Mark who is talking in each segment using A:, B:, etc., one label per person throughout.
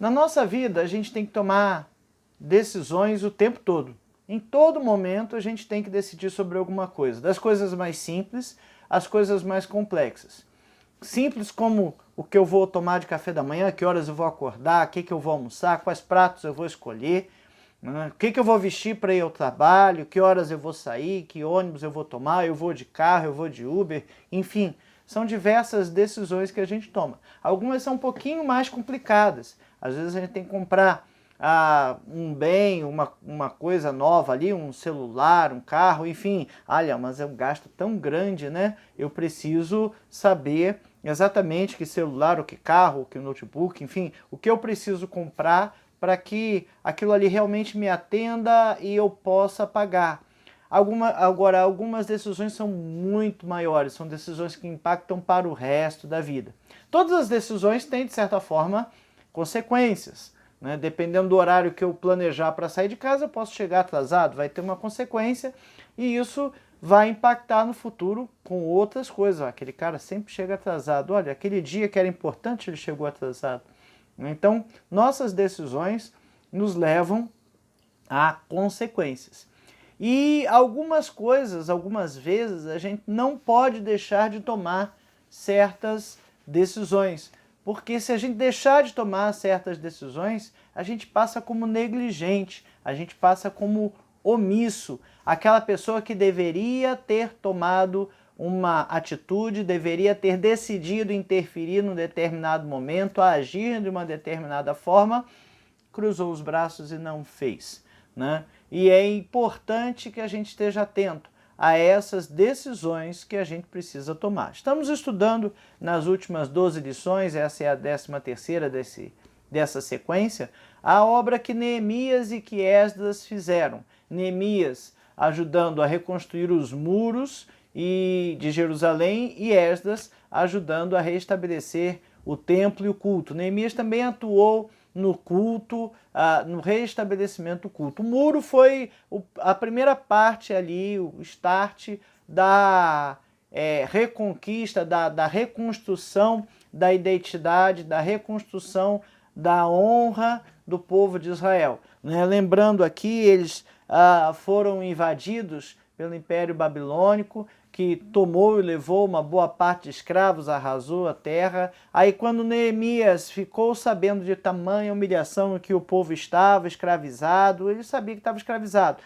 A: Na nossa vida, a gente tem que tomar decisões o tempo todo. Em todo momento, a gente tem que decidir sobre alguma coisa. Das coisas mais simples às coisas mais complexas. Simples como o que eu vou tomar de café da manhã, que horas eu vou acordar, o que eu vou almoçar, quais pratos eu vou escolher, né? O que eu vou vestir para ir ao trabalho, que horas eu vou sair, que ônibus eu vou tomar, eu vou de carro, eu vou de Uber, enfim. São diversas decisões que a gente toma. Algumas são um pouquinho mais complicadas. Às vezes a gente tem que comprar um bem, uma coisa nova ali, um celular, um carro, enfim. Olha, mas é um gasto tão grande, né? Eu preciso saber exatamente que celular, o que carro, o que notebook, enfim, o que eu preciso comprar para que aquilo ali realmente me atenda e eu possa pagar. Agora, algumas decisões são muito maiores, são decisões que impactam para o resto da vida. Todas as decisões têm, de certa forma, consequências, né? Dependendo do horário que eu planejar para sair de casa, eu posso chegar atrasado, vai ter uma consequência e isso vai impactar no futuro com outras coisas. Aquele cara sempre chega atrasado, olha, aquele dia que era importante ele chegou atrasado. Então, nossas decisões nos levam a consequências. E algumas coisas, algumas vezes, a gente não pode deixar de tomar certas decisões. Porque se a gente deixar de tomar certas decisões, a gente passa como negligente, a gente passa como omisso. Aquela pessoa que deveria ter tomado uma atitude, deveria ter decidido interferir num determinado momento, agir de uma determinada forma, cruzou os braços e não fez, né? E é importante que a gente esteja atento a essas decisões que a gente precisa tomar. Estamos estudando nas últimas 12 lições, essa é a 13ª dessa sequência, a obra que Neemias e que Esdras fizeram. Neemias ajudando a reconstruir os muros de Jerusalém e Esdras ajudando a restabelecer o templo e o culto. Neemias também atuou no culto, no restabelecimento do culto. O muro foi a primeira parte ali, o start da reconquista, da reconstrução da identidade, da reconstrução da honra do povo de Israel. Né? Lembrando aqui, eles foram invadidos pelo Império Babilônico, que tomou e levou uma boa parte de escravos, arrasou a terra. Aí quando Neemias ficou sabendo de tamanha humilhação no que o povo estava escravizado, ele sabia que estava escravizado,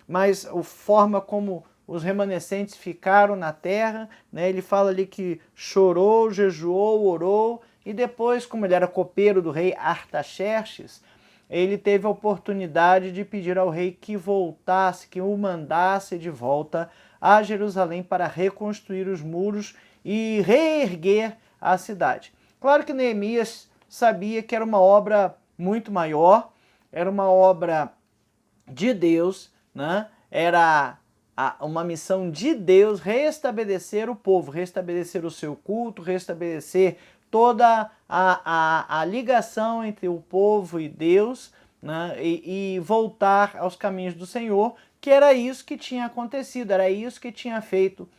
A: mas a forma como os remanescentes ficaram na terra, né, ele fala ali que chorou, jejuou, orou, e depois, como ele era copeiro do rei Artaxerxes, ele teve a oportunidade de pedir ao rei que voltasse, que o mandasse de volta a Jerusalém para reconstruir os muros e reerguer a cidade. Claro que Neemias sabia que era uma obra muito maior, era uma obra de Deus, né? Era uma missão de Deus restabelecer o povo, restabelecer o seu culto, restabelecer toda a ligação entre o povo e Deus, né? E voltar aos caminhos do Senhor, que era isso que tinha acontecido, era isso que tinha feito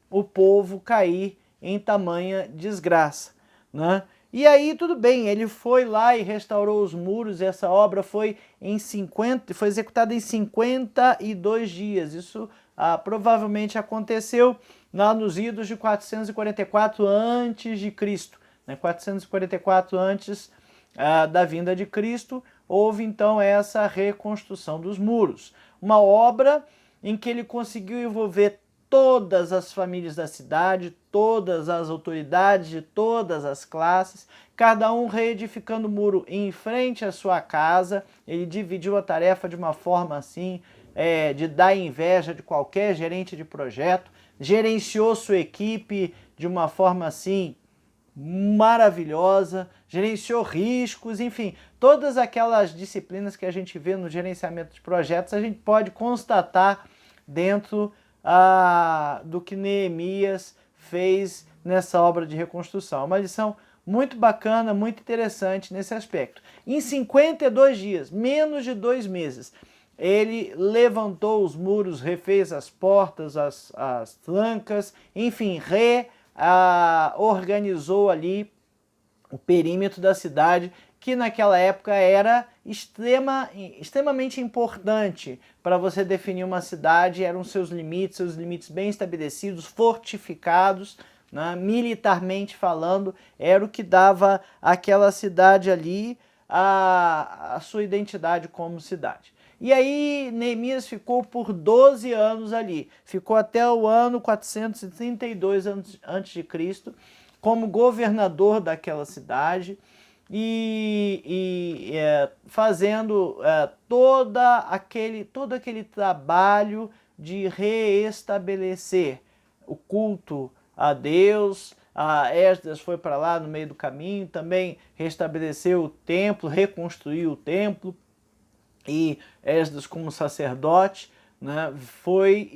A: o povo cair em tamanha desgraça, né? E aí tudo bem, ele foi lá e restaurou os muros, essa obra foi executada em 52 dias. Isso provavelmente aconteceu lá nos idos de 444 a.C., né? 444 antes da vinda de Cristo, houve então essa reconstrução dos muros. Uma obra em que ele conseguiu envolver todas as famílias da cidade, todas as autoridades de todas as classes, cada um reedificando o muro em frente à sua casa. Ele dividiu a tarefa de uma forma assim, de dar inveja de qualquer gerente de projeto, gerenciou sua equipe de uma forma assim maravilhosa, gerenciou riscos, enfim, todas aquelas disciplinas que a gente vê no gerenciamento de projetos, a gente pode constatar dentro do que Neemias fez nessa obra de reconstrução. Uma lição muito bacana, muito interessante nesse aspecto. Em 52 dias, menos de 2 meses, ele levantou os muros, refez as portas, as trancas, enfim, organizou ali o perímetro da cidade que naquela época era extremamente importante para você definir uma cidade, eram seus limites bem estabelecidos, fortificados, né, militarmente falando, era o que dava àquela cidade ali a sua identidade como cidade. E aí Neemias ficou por 12 anos ali, ficou até o ano 432 a.C. como governador daquela cidade e fazendo todo aquele trabalho de reestabelecer o culto a Deus. A Esdras foi para lá no meio do caminho, também restabeleceu o templo, reconstruiu o templo, e Esdras como sacerdote, né, foi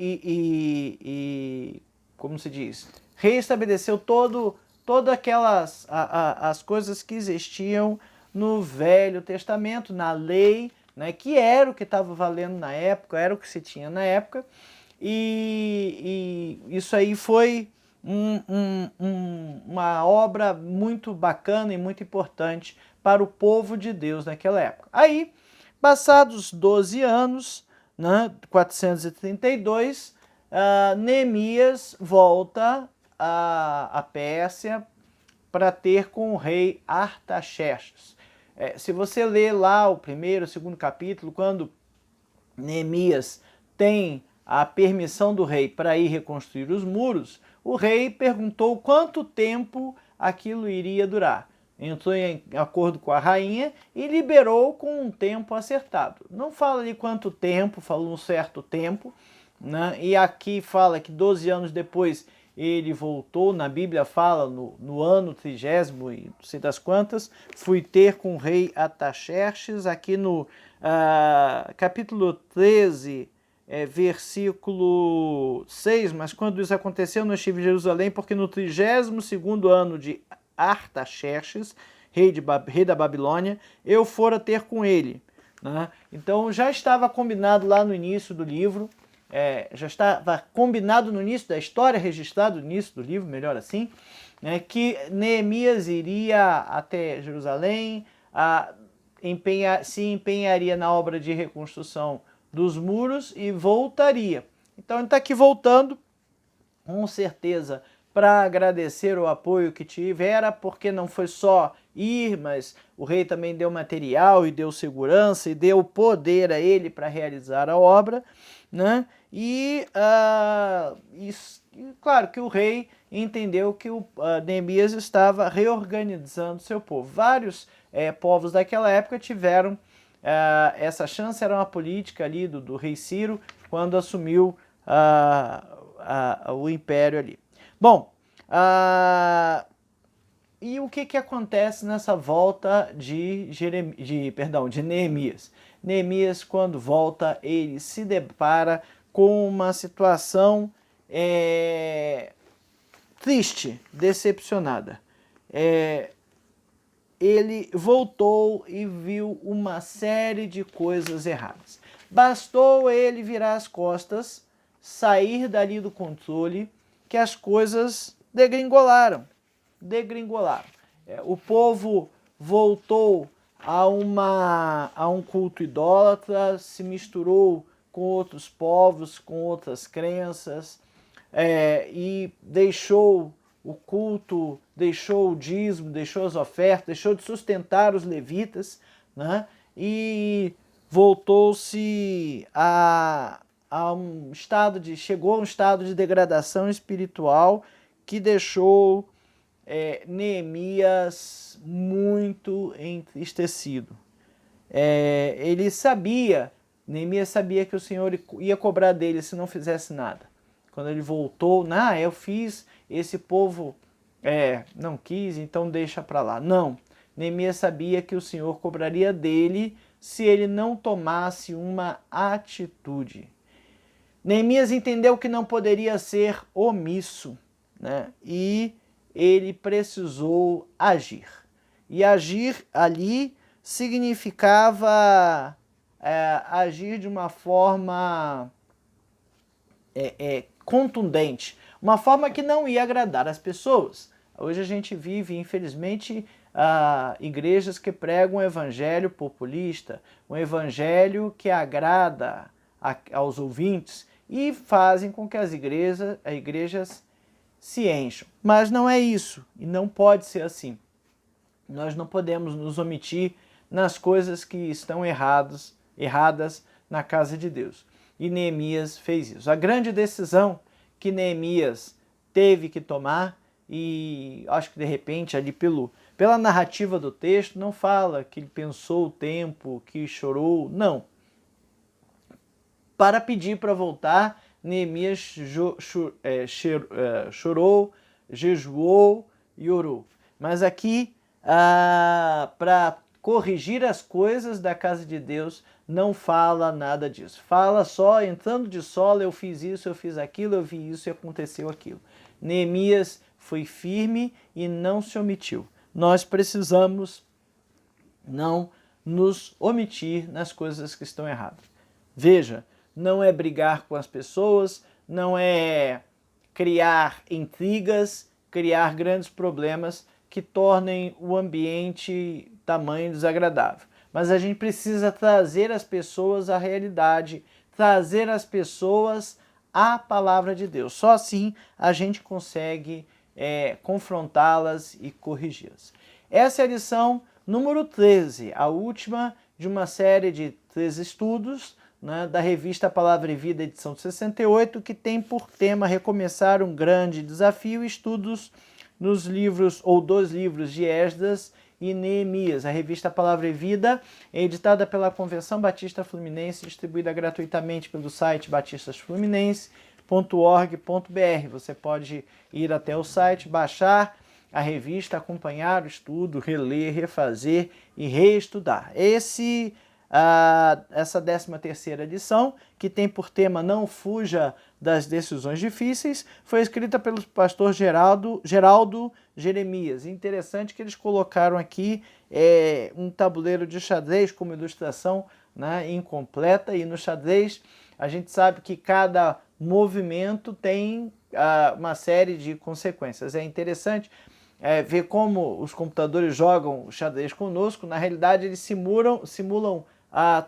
A: como se diz, reestabeleceu todas aquelas as coisas que existiam no Velho Testamento, na lei, né, que era o que estava valendo na época, era o que se tinha na época, e isso aí foi uma obra muito bacana e muito importante para o povo de Deus naquela época. Aí, passados 12 anos, né, 432, Neemias volta à Pérsia para ter com o rei Artaxerxes. Se você ler lá o primeiro, o segundo capítulo, quando Neemias tem a permissão do rei para ir reconstruir os muros, o rei perguntou quanto tempo aquilo iria durar. Entrou em acordo com a rainha e liberou com um tempo acertado. Não fala de quanto tempo, falou um certo tempo, né? E aqui fala que 12 anos depois ele voltou, na Bíblia fala no ano 30º e não sei das quantas, fui ter com o rei Artaxerxes, aqui no capítulo 13, versículo 6, mas quando isso aconteceu, não estive em Jerusalém, porque no 32º ano de Artaxerxes, rei da Babilônia, eu fora ter com ele. Né? Então já estava combinado lá no início do livro, já estava combinado no início da história, registrado no início do livro, melhor assim, né, que Neemias iria até Jerusalém, se empenharia na obra de reconstrução dos muros e voltaria. Então ele está aqui voltando, com certeza, para agradecer o apoio que tivera, porque não foi só ir, mas o rei também deu material e deu segurança e deu poder a ele para realizar a obra, né? Claro que o rei entendeu que o Neemias estava reorganizando seu povo. Vários povos daquela época tiveram essa chance, era uma política ali do rei Ciro, quando assumiu o império ali. Bom, e o que acontece nessa volta de Neemias? Neemias, quando volta, ele se depara com uma situação triste, decepcionada. Ele voltou e viu uma série de coisas erradas. Bastou ele virar as costas, sair dali do controle, que as coisas degringolaram. O povo voltou a um culto idólatra, se misturou com outros povos, com outras crenças, e deixou o culto, deixou o dízimo, deixou as ofertas, deixou de sustentar os levitas, né? E voltou-se chegou a um estado de degradação espiritual que deixou Neemias muito entristecido. Neemias sabia que o Senhor ia cobrar dele se não fizesse nada. Quando ele voltou, eu fiz, esse povo não quis, então deixa para lá. Não, Neemias sabia que o Senhor cobraria dele se ele não tomasse uma atitude. Neemias entendeu que não poderia ser omisso, né? E ele precisou agir. E agir ali significava agir de uma forma contundente, uma forma que não ia agradar as pessoas. Hoje a gente vive, infelizmente, igrejas que pregam um evangelho populista, um evangelho que agrada aos ouvintes e fazem com que as igrejas se encham. Mas não é isso, e não pode ser assim. Nós não podemos nos omitir nas coisas que estão erradas na casa de Deus. E Neemias fez isso. A grande decisão que Neemias teve que tomar, e acho que de repente ali pela narrativa do texto não fala que ele pensou o tempo, que chorou, não. Para pedir para voltar, Neemias chorou, jejuou e orou. Mas aqui, para corrigir as coisas da casa de Deus, não fala nada disso. Fala só, entrando de sola, eu fiz isso, eu fiz aquilo, eu vi isso e aconteceu aquilo. Neemias foi firme e não se omitiu. Nós precisamos não nos omitir nas coisas que estão erradas. Veja, não é brigar com as pessoas, não é criar intrigas, criar grandes problemas que tornem o ambiente tamanho desagradável. Mas a gente precisa trazer as pessoas à realidade, trazer as pessoas à palavra de Deus. Só assim a gente consegue confrontá-las e corrigi-las. Essa é a lição número 13, a última de uma série de 13 estudos, né, da revista Palavra e Vida, edição 68, que tem por tema recomeçar um grande desafio, estudos nos livros ou dos livros de Esdras e Neemias. A revista Palavra e Vida é editada pela Convenção Batista Fluminense, distribuída gratuitamente pelo site batistasfluminense.org.br. Você pode ir até o site, baixar a revista, acompanhar o estudo, reler, refazer e reestudar. Essa 13ª lição, que tem por tema Não Fuja das Decisões Difíceis, foi escrita pelo pastor Geraldo Jeremias. Interessante que eles colocaram aqui um tabuleiro de xadrez como ilustração, né, incompleta, e no xadrez a gente sabe que cada movimento tem uma série de consequências. É interessante ver como os computadores jogam o xadrez conosco. Na realidade, eles simulam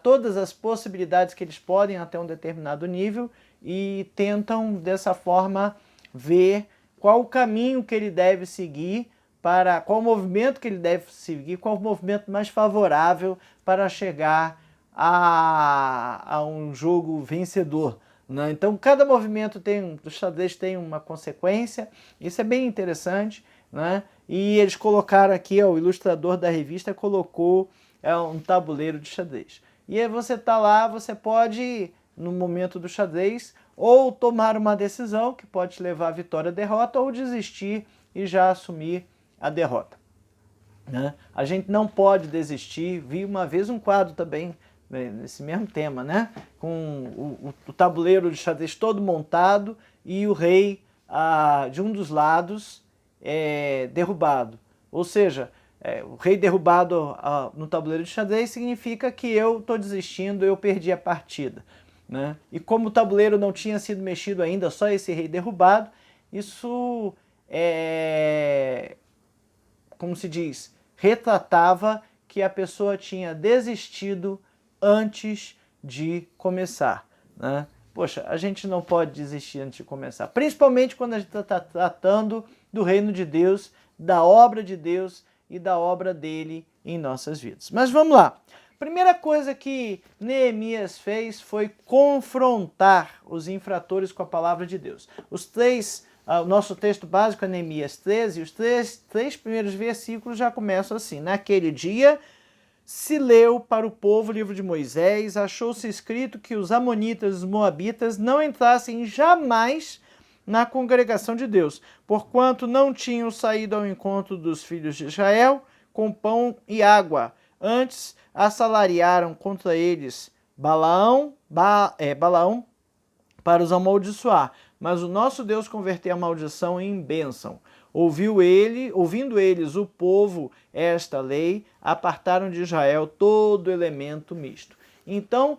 A: todas as possibilidades que eles podem até um determinado nível e tentam, dessa forma, ver qual o caminho que ele deve seguir, qual o movimento que ele deve seguir, qual o movimento mais favorável para chegar a um jogo vencedor, né? Então, cada movimento do xadrez tem uma consequência, isso é bem interessante, né? E eles colocaram aqui, o ilustrador da revista colocou um tabuleiro de xadrez. E aí você está lá, você pode, no momento do xadrez, ou tomar uma decisão que pode te levar à vitória ou derrota, ou desistir e já assumir a derrota, né? A gente não pode desistir. Vi uma vez um quadro também nesse mesmo tema, né? Com o tabuleiro de xadrez todo montado e o rei de um dos lados derrubado. Ou seja, o rei derrubado no tabuleiro de xadrez significa que eu estou desistindo, eu perdi a partida, né? E como o tabuleiro não tinha sido mexido ainda, só esse rei derrubado, isso como se diz, retratava que a pessoa tinha desistido antes de começar, né? Poxa, a gente não pode desistir antes de começar, principalmente quando a gente está tratando do reino de Deus, da obra de Deus e da obra dele em nossas vidas. Mas vamos lá. Primeira coisa que Neemias fez foi confrontar os infratores com a palavra de Deus. O nosso texto básico é Neemias 13, e os três primeiros versículos já começam assim. Naquele dia se leu para o povo o livro de Moisés, achou-se escrito que os amonitas e os moabitas não entrassem jamais na congregação de Deus, porquanto não tinham saído ao encontro dos filhos de Israel com pão e água. Antes assalariaram contra eles Balaão para os amaldiçoar. Mas o nosso Deus converteu a maldição em bênção. Ouvindo eles o povo esta lei, apartaram de Israel todo elemento misto. Então,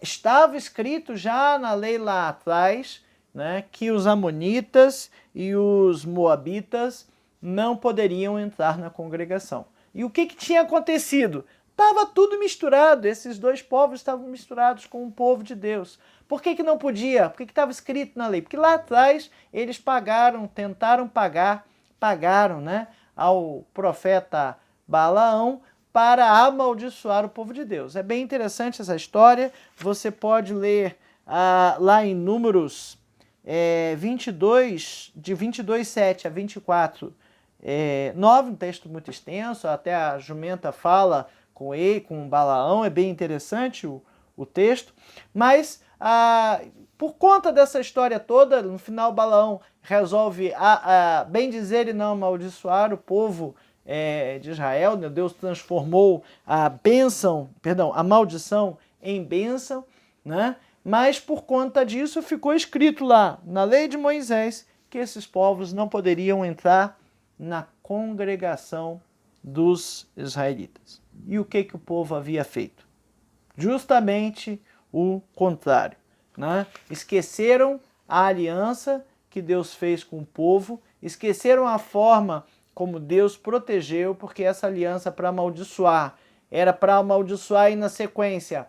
A: estava escrito já na lei lá atrás, né, que os amonitas e os moabitas não poderiam entrar na congregação. E o que tinha acontecido? Estava tudo misturado, esses dois povos estavam misturados com o povo de Deus. Por que não podia? Por que estava escrito na lei? Porque lá atrás eles pagaram, né, ao profeta Balaão para amaldiçoar o povo de Deus. É bem interessante essa história, você pode ler lá em Números 22, de 22:7 a 24:9, um texto muito extenso, até a jumenta fala com ele, com Balaão, é bem interessante o texto, mas por conta dessa história toda, no final Balaão resolve bem dizer e não amaldiçoar o povo de Israel, né? Deus transformou a maldição em bênção, né? Mas por conta disso ficou escrito lá na lei de Moisés que esses povos não poderiam entrar na congregação dos israelitas. E o que o povo havia feito? Justamente o contrário, né? Esqueceram a aliança que Deus fez com o povo, esqueceram a forma como Deus protegeu, porque essa aliança era para amaldiçoar e na sequência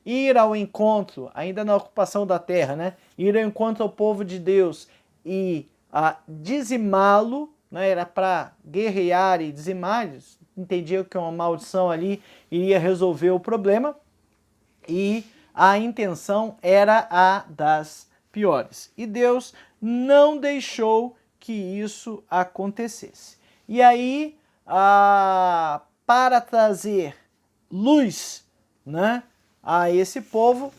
A: ir ao encontro, ainda na ocupação da terra, né? Ir ao encontro ao povo de Deus e dizimá-lo, né? Era para guerrear e dizimar, eles entendiam que uma maldição ali iria resolver o problema, e a intenção era a das piores. E Deus não deixou que isso acontecesse. E aí, para trazer luz, né, a esse povo,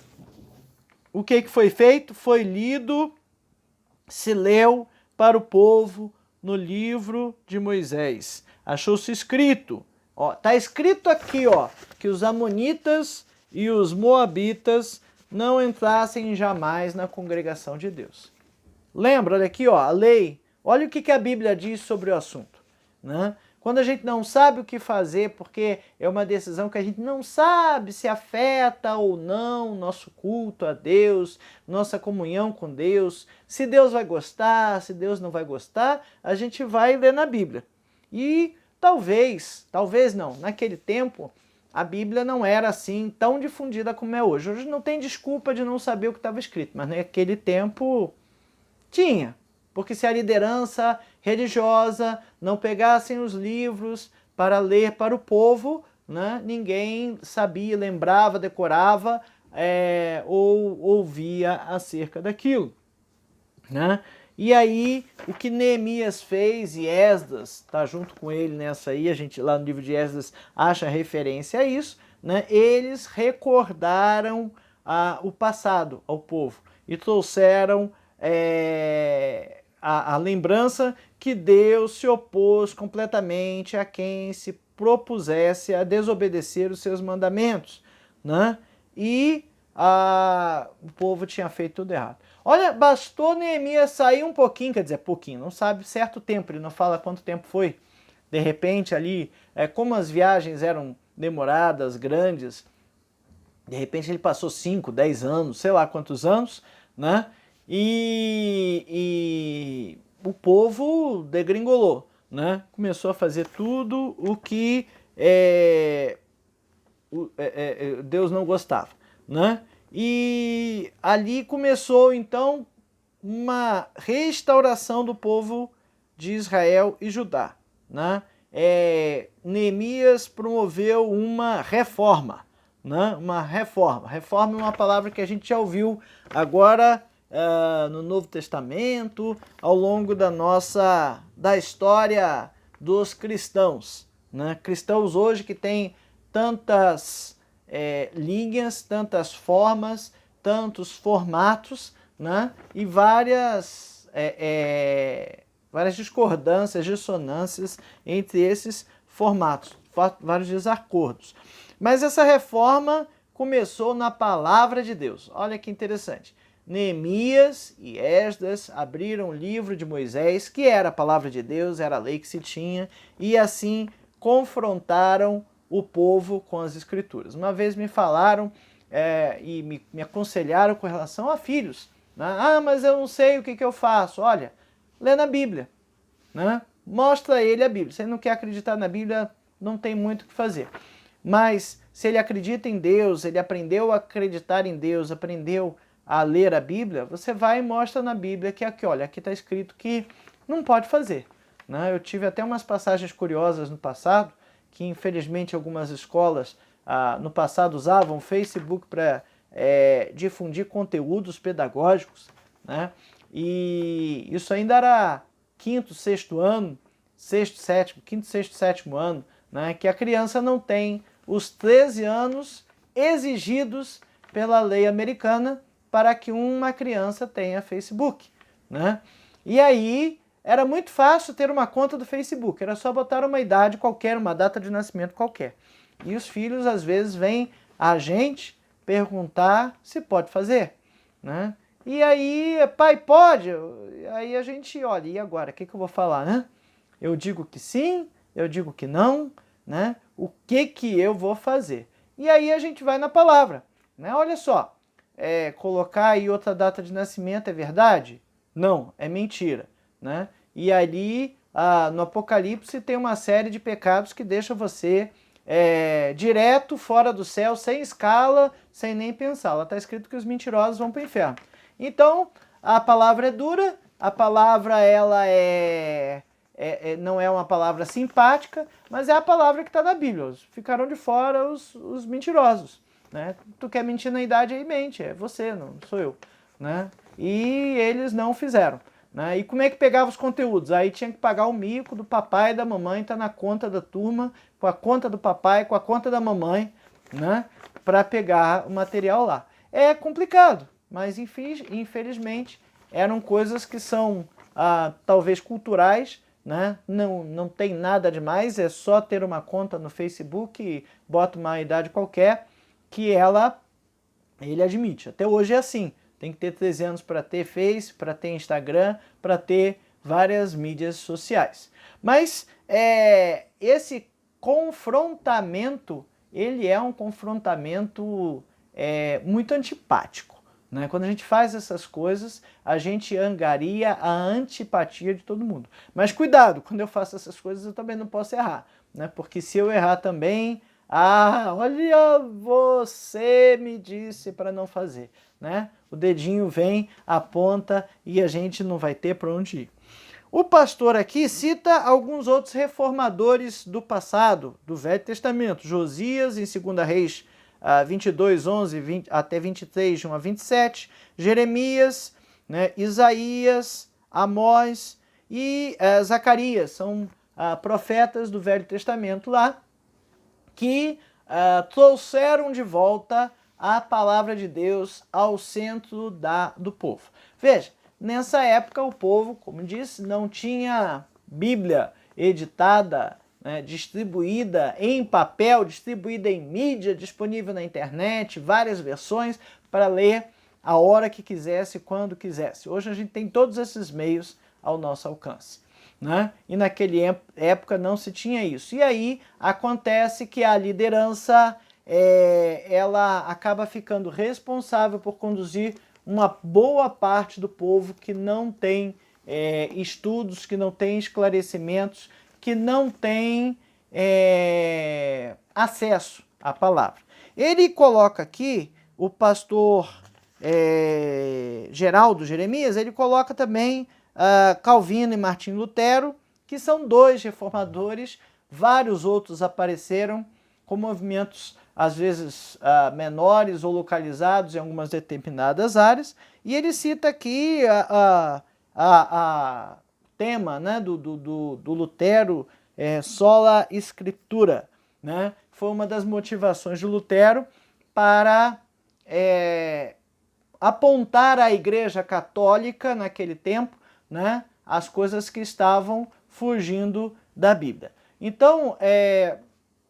A: o que foi feito? Foi lido, se leu para o povo no livro de Moisés. Achou-se escrito, está escrito aqui, que os amonitas e os moabitas não entrassem jamais na congregação de Deus. Lembra, olha aqui, a lei. Olha o que a Bíblia diz sobre o assunto, né? Quando a gente não sabe o que fazer, porque é uma decisão que a gente não sabe se afeta ou não nosso culto a Deus, nossa comunhão com Deus, se Deus vai gostar, se Deus não vai gostar, a gente vai ler na Bíblia. E talvez não, naquele tempo a Bíblia não era assim tão difundida como é hoje. Hoje não tem desculpa de não saber o que estava escrito, mas naquele tempo tinha. Porque se a liderança religiosa não pegassem os livros para ler para o povo, né, ninguém sabia, lembrava, decorava ou ouvia acerca daquilo, né? E aí, o que Neemias fez, e Esdras está junto com ele nessa aí, a gente lá no livro de Esdras acha referência a isso, né? Eles recordaram o passado ao povo e trouxeram a lembrança que Deus se opôs completamente a quem se propusesse a desobedecer os seus mandamentos, né? E o povo tinha feito tudo errado. Olha, bastou Neemias sair um pouquinho, quer dizer, pouquinho, não sabe certo tempo, ele não fala quanto tempo foi. De repente ali, como as viagens eram demoradas, grandes, de repente ele passou 5, 10 anos, sei lá quantos anos, né? E o povo degringolou, né? Começou a fazer tudo o que Deus não gostava, né? E ali começou então uma restauração do povo de Israel e Judá, né? Neemias promoveu uma reforma, né? Uma reforma. Reforma é uma palavra que a gente já ouviu agora no Novo Testamento, ao longo da história dos cristãos, né? Cristãos hoje que têm tantas linhas, tantas formas, tantos formatos, né? E várias discordâncias, dissonâncias entre esses formatos, vários desacordos. Mas essa reforma começou na palavra de Deus. Olha que interessante. Neemias e Esdras abriram o livro de Moisés, que era a palavra de Deus, era a lei que se tinha, e assim confrontaram o povo com as escrituras. Uma vez me falaram e me aconselharam com relação a filhos, né? Mas eu não sei o que eu faço. Olha, lê na Bíblia, né? Mostra a ele a Bíblia. Se ele não quer acreditar na Bíblia, não tem muito o que fazer. Mas se ele acredita em Deus, ele aprendeu a acreditar em Deus, aprendeu a ler a Bíblia, você vai e mostra na Bíblia que aqui, olha, aqui está escrito que não pode fazer. Né? Eu tive até umas passagens curiosas no passado, que infelizmente algumas escolas no passado usavam o Facebook para difundir conteúdos pedagógicos, né? E isso ainda era quinto, sexto ano, quinto, sexto, sétimo ano, né? Que a criança não tem os 13 anos exigidos pela lei americana para que uma criança tenha Facebook, né? E aí era muito fácil ter uma conta do Facebook, era só botar uma idade qualquer, uma data de nascimento qualquer. E os filhos às vezes vêm a gente perguntar se pode fazer, né? E aí, pai, pode? Aí a gente olha, e agora, o que eu vou falar, né? Eu digo que sim, eu digo que não, né? O que eu vou fazer? E aí a gente vai na palavra, né? Olha só, colocar aí outra data de nascimento é verdade? Não, é mentira, né? E ali, no Apocalipse, tem uma série de pecados que deixa você direto fora do céu, sem escala, sem nem pensar. Lá está escrito que os mentirosos vão para o inferno. Então, a palavra é dura, a palavra ela não é uma palavra simpática, mas é a palavra que está na Bíblia. Ficaram de fora os mentirosos. Né? Tu quer mentir na idade, aí mente, é você, não sou eu. Né? E eles não fizeram. Né? E como é que pegava os conteúdos? Aí tinha que pagar o mico do papai e da mamãe, tá na conta da turma, com a conta do papai, com a conta da mamãe, né? Para pegar o material lá. É complicado, mas infelizmente eram coisas que são talvez culturais, né? Não tem nada demais, é só ter uma conta no Facebook e bota uma idade qualquer que ele admite. Até hoje é assim. Tem que ter 13 anos para ter Face, para ter Instagram, para ter várias mídias sociais. Mas esse confrontamento, ele é um confrontamento muito antipático. Né? Quando a gente faz essas coisas, a gente angaria a antipatia de todo mundo. Mas cuidado, quando eu faço essas coisas eu também não posso errar. Né? Porque se eu errar também, olha, você me disse para não fazer. Né? O dedinho vem, aponta e a gente não vai ter para onde ir. O pastor aqui cita alguns outros reformadores do passado, do Velho Testamento. Josias, em 2 Reis 22, 11 até 23, de 1 a 27. Jeremias, né, Isaías, Amós e Zacarias. São profetas do Velho Testamento lá que trouxeram de volta a palavra de Deus ao centro do povo. Veja, nessa época o povo, como disse, não tinha Bíblia editada, né, distribuída em papel, distribuída em mídia, disponível na internet, várias versões para ler a hora que quisesse, quando quisesse. Hoje a gente tem todos esses meios ao nosso alcance. Né? E naquela época não se tinha isso. E aí acontece que a liderança ela acaba ficando responsável por conduzir uma boa parte do povo que não tem estudos, que não tem esclarecimentos, que não tem acesso à palavra. Ele coloca aqui, o pastor Geraldo Jeremias, ele coloca também Calvino e Martim Lutero, que são dois reformadores. Vários outros apareceram com movimentos às vezes menores ou localizados em algumas determinadas áreas, e ele cita aqui a tema, né, do Lutero, sola scriptura, né? Foi uma das motivações de Lutero para apontar à Igreja Católica naquele tempo, né, as coisas que estavam fugindo da Bíblia. Então, é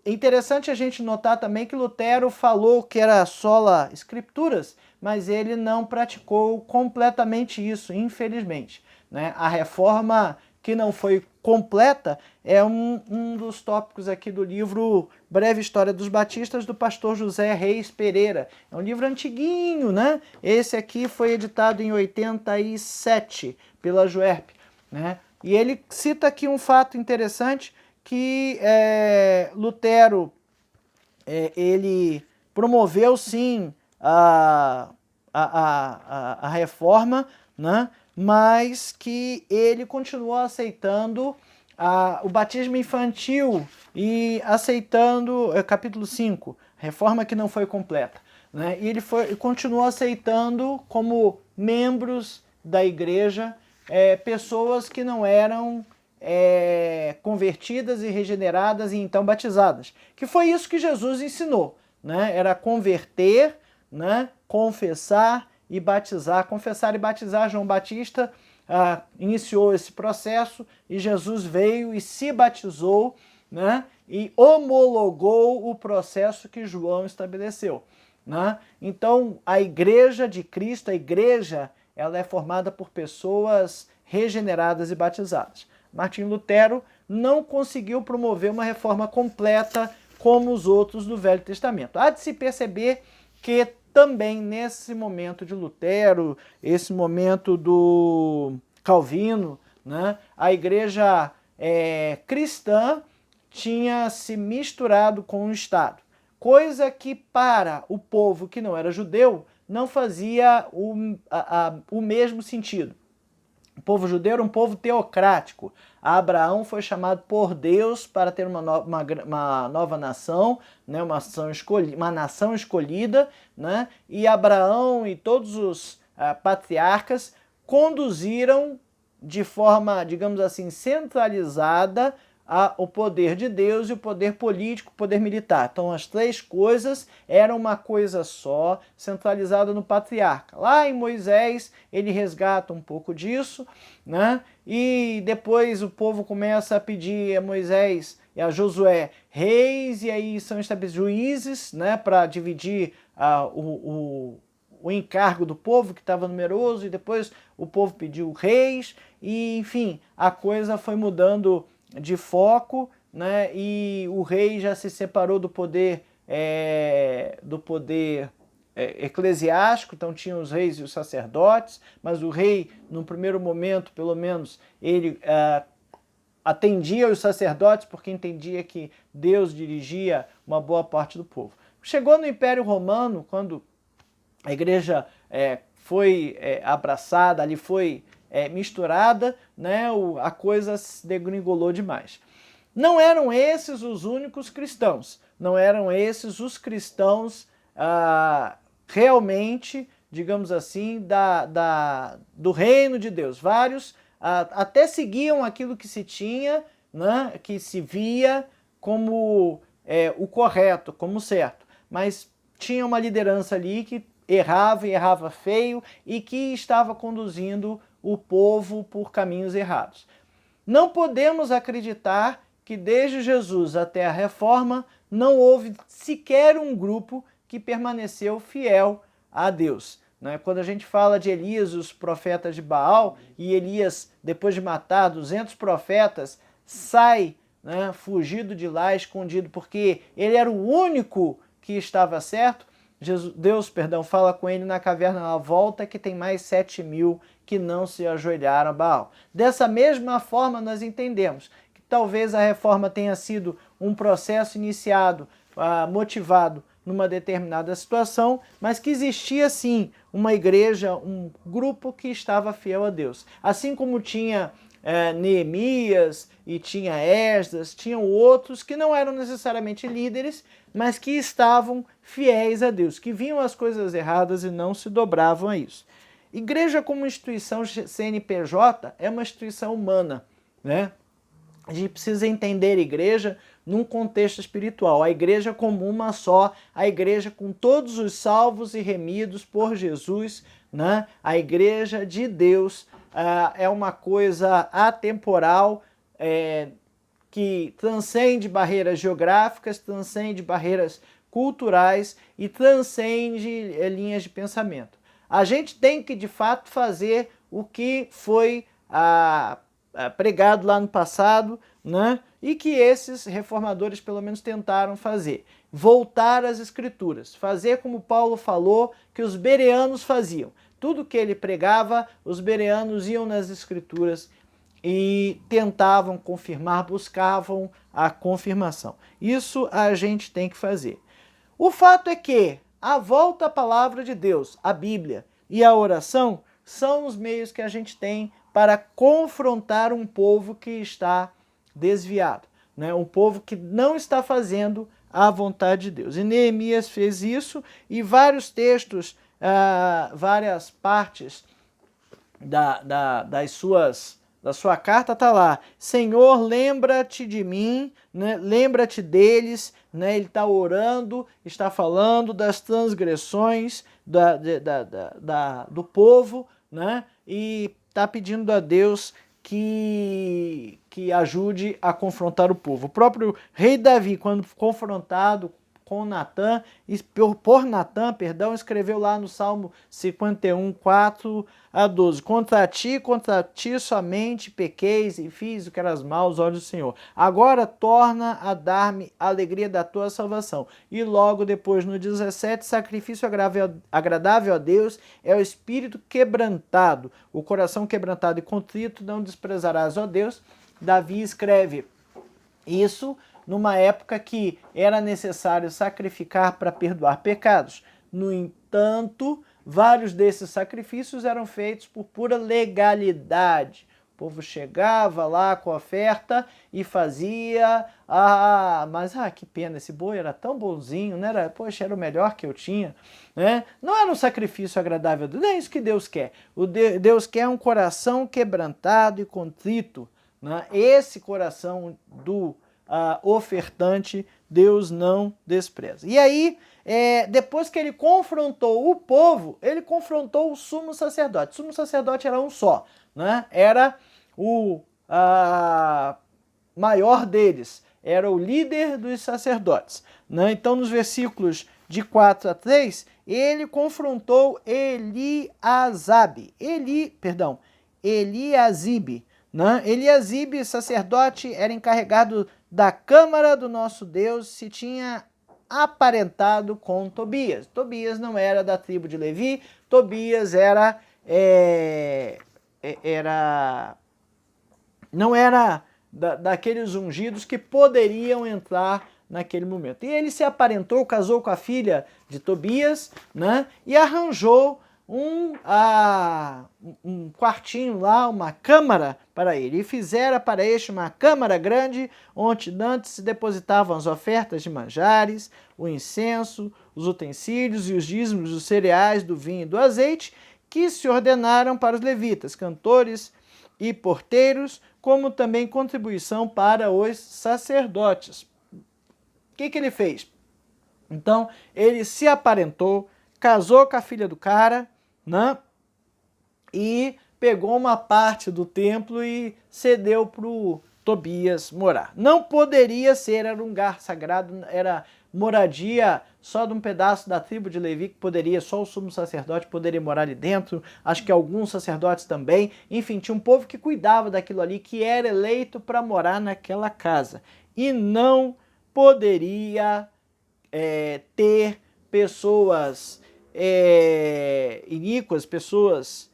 A: interessante a gente notar também que Lutero falou que era sola scripturas, mas ele não praticou completamente isso, infelizmente. Né? A reforma que não foi completa é um dos tópicos aqui do livro Breve História dos Batistas, do pastor José Reis Pereira. É um livro antiguinho, né? Esse aqui foi editado em 87 pela Juerp, né? E ele cita aqui um fato interessante, que Lutero ele promoveu sim a reforma, né? Mas que ele continuou aceitando o batismo infantil e aceitando, capítulo 5, reforma que não foi completa, né? E ele continuou aceitando como membros da igreja pessoas que não eram convertidas e regeneradas e então batizadas, que foi isso que Jesus ensinou, né? Era converter, né? Confessar e batizar. Confessar e batizar. João Batista iniciou esse processo e Jesus veio e se batizou, né? E homologou o processo que João estabeleceu, né? Então, a igreja de Cristo, a igreja, ela é formada por pessoas regeneradas e batizadas. Martinho Lutero não conseguiu promover uma reforma completa como os outros do Velho Testamento. Há de se perceber que também nesse momento de Lutero, esse momento do Calvino, né, a igreja cristã tinha se misturado com o Estado, coisa que para o povo que não era judeu não fazia o mesmo sentido. O povo judeu era um povo teocrático. Abraão foi chamado por Deus para ter uma nova nação, né? uma nação escolhida, né? E Abraão e todos os patriarcas conduziram de forma, digamos assim, centralizada o poder de Deus e o poder político, o poder militar. Então as três coisas eram uma coisa só, centralizada no patriarca. Lá em Moisés ele resgata um pouco disso, né? E depois o povo começa a pedir a Moisés e a Josué reis, e aí são estabelecidos juízes, né, para dividir o encargo do povo que estava numeroso, e depois o povo pediu reis, e enfim, a coisa foi mudando de foco, né? E o rei já se separou do poder eclesiástico, então tinha os reis e os sacerdotes, mas o rei, no primeiro momento, pelo menos, ele atendia os sacerdotes porque entendia que Deus dirigia uma boa parte do povo. Chegou no Império Romano, quando a igreja foi abraçada, ali foi misturada, né, a coisa se degringolou demais. Não eram esses os únicos cristãos, não eram esses os cristãos realmente, digamos assim, do reino de Deus. Vários até seguiam aquilo que se tinha, né, que se via como o correto, como certo, mas tinha uma liderança ali que errava e errava feio e que estava conduzindo o povo por caminhos errados. Não podemos acreditar que desde Jesus até a Reforma não houve sequer um grupo que permaneceu fiel a Deus. Né? Quando a gente fala de Elias, os profetas de Baal, e Elias, depois de matar 200 profetas, sai, né, fugido de lá, escondido, porque ele era o único que estava certo. Deus fala com ele na caverna na volta que tem mais 7.000 que não se ajoelharam a Baal. Dessa mesma forma nós entendemos que talvez a reforma tenha sido um processo iniciado, motivado numa determinada situação, mas que existia sim uma igreja, um grupo que estava fiel a Deus. Assim como tinha Neemias e tinha Esdras, tinham outros que não eram necessariamente líderes, mas que estavam fiéis a Deus, que viam as coisas erradas e não se dobravam a isso. Igreja como instituição CNPJ é uma instituição humana, né? A gente precisa entender a igreja num contexto espiritual, a igreja como uma só, a igreja com todos os salvos e remidos por Jesus, né? A igreja de Deus é uma coisa atemporal, que transcende barreiras geográficas, transcende barreiras culturais e transcende linhas de pensamento. A gente tem que, de fato, fazer o que foi pregado lá no passado, né? E que esses reformadores pelo menos tentaram fazer. Voltar às Escrituras, fazer como Paulo falou que os bereanos faziam. Tudo que ele pregava, os bereanos iam nas Escrituras e tentavam confirmar, buscavam a confirmação. Isso a gente tem que fazer. O fato é que a volta à palavra de Deus, a Bíblia e a oração são os meios que a gente tem para confrontar um povo que está desviado, né? Um povo que não está fazendo a vontade de Deus. E Neemias fez isso, e vários textos, várias partes da sua carta está lá: Senhor, lembra-te de mim, né? Lembra-te deles, né? Ele está orando, está falando das transgressões do povo, né? E está pedindo a Deus que ajude a confrontar o povo. O próprio rei Davi, quando confrontado com Natã, por Natã, perdão, escreveu lá no Salmo 51, 4 a 12. Contra ti somente pequeis e fiz o que eras mal aos olhos do Senhor. Agora torna a dar-me a alegria da tua salvação. E logo depois, no 17, sacrifício agradável a Deus é o espírito quebrantado. O coração quebrantado e contrito não desprezarás, ó Deus. Davi escreve isso numa época que era necessário sacrificar para perdoar pecados. No entanto, vários desses sacrifícios eram feitos por pura legalidade. O povo chegava lá com a oferta e fazia, mas que pena, esse boi era tão bonzinho, né? Poxa, era o melhor que eu tinha, né? Não era um sacrifício agradável a Deus, não é isso que Deus quer. Deus quer um coração quebrantado e contrito, né? Esse coração do ofertante, Deus não despreza. E aí, depois que ele confrontou o povo, ele confrontou o sumo sacerdote. O sumo sacerdote era um só, né? Era o maior deles, era o líder dos sacerdotes, né? Então, nos versículos de 4 a 3, ele confrontou Eliasibe, né? Eliasibe, sacerdote, era encarregado da Câmara do nosso Deus, se tinha aparentado com Tobias. Tobias não era da tribo de Levi, Tobias não era daqueles ungidos que poderiam entrar naquele momento. E ele se aparentou, casou com a filha de Tobias, né? E arranjou um quartinho lá, uma câmara para ele. E fizera para este uma câmara grande, onde antes se depositavam as ofertas de manjares, o incenso, os utensílios e os dízimos dos cereais, do vinho e do azeite, que se ordenaram para os levitas, cantores e porteiros, como também contribuição para os sacerdotes. O que ele fez? Então, ele se aparentou, casou com a filha do cara, né? E pegou uma parte do templo e cedeu para o Tobias morar. Não poderia ser, era um lugar sagrado, era moradia só de um pedaço da tribo de Levi, que poderia, só o sumo sacerdote poderia morar ali dentro, acho que alguns sacerdotes também. Enfim, tinha um povo que cuidava daquilo ali, que era eleito para morar naquela casa. E não poderia ter pessoas iníquas, pessoas